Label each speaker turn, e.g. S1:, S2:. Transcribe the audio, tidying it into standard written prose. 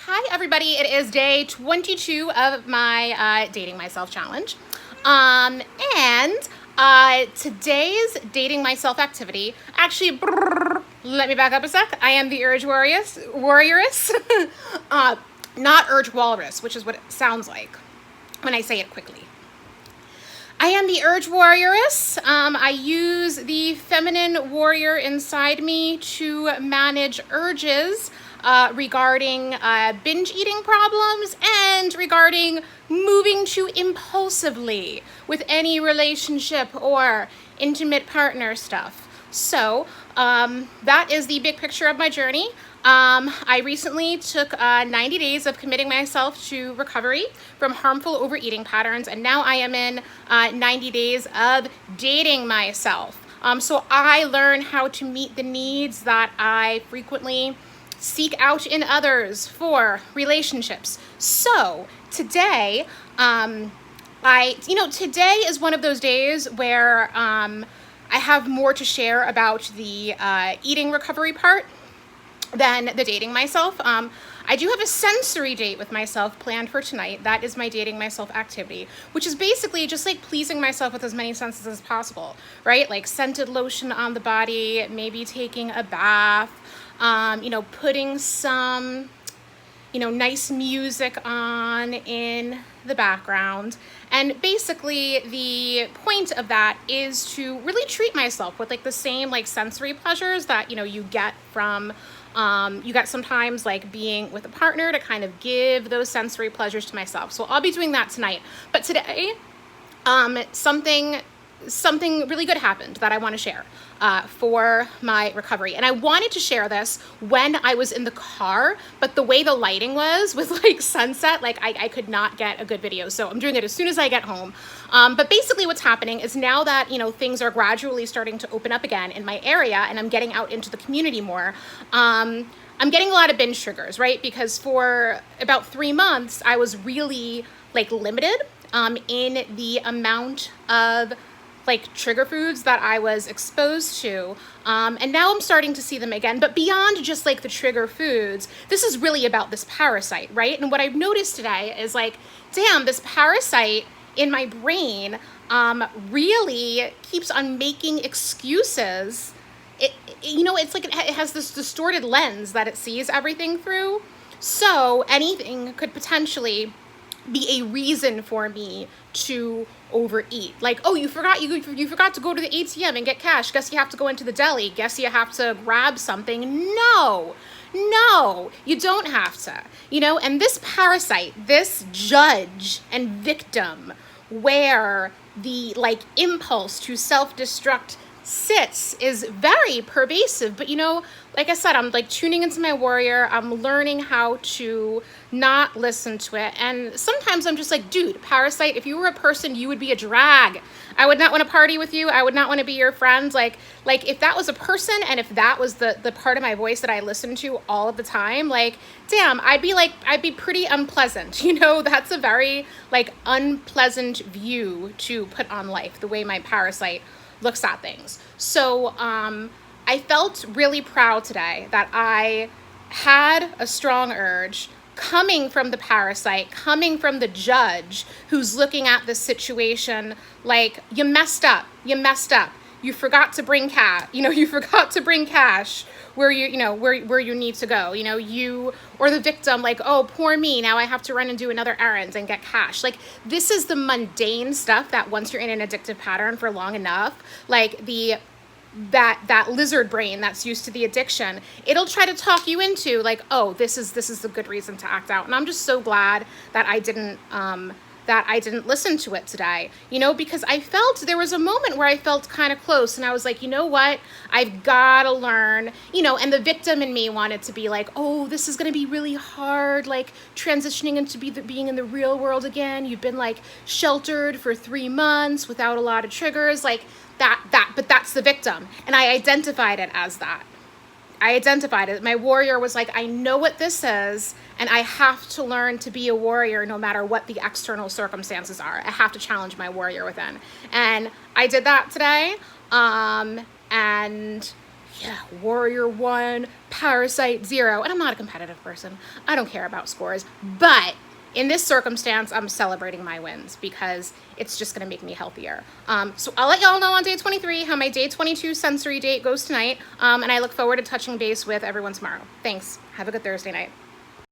S1: Hi everybody, it is day 22 of my Dating Myself challenge. And today's Dating Myself activity, actually, let me back up a sec. I am the Urge Warrioress, not Urge Walrus, which is what it sounds like when I say it quickly. I am the Urge Warrioress. I use the feminine warrior inside me to manage urges regarding binge eating problems and regarding moving too impulsively with any relationship or intimate partner stuff. So that is the big picture of my journey. I recently took 90 days of committing myself to recovery from harmful overeating patterns, and now I am in 90 days of dating myself. So I learn how to meet the needs that I frequently seek out in others for relationships. So today, today is one of those days where I have more to share about the eating recovery part than the dating myself. I do have a sensory date with myself planned for tonight. That is my dating myself activity, which is basically just like pleasing myself with as many senses as possible, right? Like scented lotion on the body, maybe taking a bath, putting some, nice music on in the background. And basically the point of that is to really treat myself with like the same like sensory pleasures that, you get from you get sometimes like being with a partner, to kind of give those sensory pleasures to myself. So I'll be doing that tonight. But today, something really good happened that I want to share for my recovery. And I wanted to share this when I was in the car, but the way the lighting was like sunset, like I could not get a good video. So I'm doing it as soon as I get home. But basically what's happening is now that, things are gradually starting to open up again in my area and I'm getting out into the community more, I'm getting a lot of binge triggers, right? Because for about 3 months, I was really like limited in the amount of like trigger foods that I was exposed to. And now I'm starting to see them again, but beyond just like the trigger foods, this is really about this parasite, right? And what I've noticed today is like, damn, this parasite in my brain really keeps on making excuses. It's like it has this distorted lens that it sees everything through. So anything could potentially be a reason for me to overeat. Like, oh, you forgot to go to the ATM and get cash. Guess you have to go into the deli. Guess you have to grab something. No, you don't have to. And this parasite, this judge and victim, where the like impulse to self-destruct sits, is very pervasive. But like I said, I'm like tuning into my warrior. I'm learning how to not listen to it. And sometimes I'm just like, dude, parasite, if you were a person, you would be a drag. I would not want to party with you. I would not want to be your friend. Like if that was a person and if that was the part of my voice that I listened to all of the time, like, damn, I'd be pretty unpleasant. That's a very like unpleasant view to put on life, the way my parasite looks at things. So I felt really proud today that I had a strong urge coming from the parasite, coming from the judge who's looking at this situation like, you messed up. You forgot to bring you forgot to bring cash where where you need to go. You, or the victim, like, oh, poor me, now I have to run and do another errand and get cash. Like, this is the mundane stuff that once you're in an addictive pattern for long enough, like that lizard brain that's used to the addiction, it'll try to talk you into like, oh, this is a good reason to act out. And I'm just so glad that I didn't listen to it today, because I felt there was a moment where I felt kind of close and I was like, you know what, I've got to learn, and the victim in me wanted to be like, oh, this is going to be really hard, like transitioning into being in the real world again. You've been like sheltered for 3 months without a lot of triggers, like but that's the victim. And I identified it as that. My warrior was like, I know what this is, and I have to learn to be a warrior no matter what the external circumstances are. I have to challenge my warrior within. And I did that today. And yeah, Warrior 1, Parasite 0. And I'm not a competitive person. I don't care about scores. But in this circumstance, I'm celebrating my wins because it's just going to make me healthier. So I'll let y'all know on day 23 how my day 22 sensory date goes tonight. And I look forward to touching base with everyone tomorrow. Thanks. Have a good Thursday night.